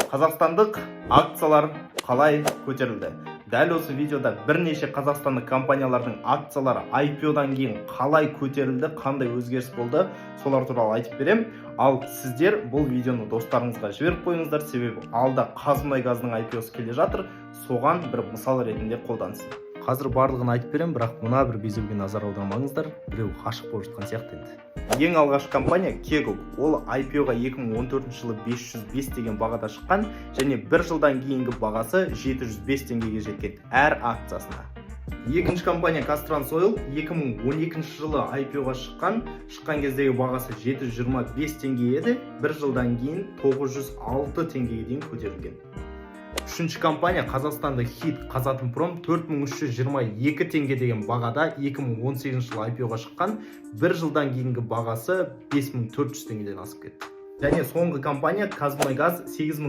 Қазақстандық акциялар қалай көтерілді? Дәл осы видеода бірнеше қазақстандық компаниялардың акциялары IPO-дан кейін қалай көтерілді, қандай өзгеріс болды, солар туралы айтып берем. Ал сіздер бұл видеоны достарыңызға жіберіп қойыңыздар, себебі алда Қазмұнайгаздың IPO-сы келе жатыр, соған бір мысал ретінде қолдансын. Қазір барлығын айтып берем, бірақ мына бір безеуге назар аудармаңыздар, біреу ғашық болып жатқан сияқты енді. Ең алғашқы компания Kaggle. Ол IPO-ға 2014 жылы 505 деген бағада шыққан, және бір жылдан кейінгі бағасы 705 теңгеге жеткен әр акциясына. Екінші компания Қазтрансойл 2012 жылы IPO-ға шыққан кездегі бағасы 725 теңге еді, бір жылдан кейін 906 теңгеге дейін көтерілген. Үшінші компания Қазақстандық хит Қазатомпром 4322 теңге деген бағада 2018 жылы IPO-ға шыққан, бір жылдан кейінгі бағасы 5400 теңгеден асып кетті. Және соңғы компания Қазмұнайгаз 8000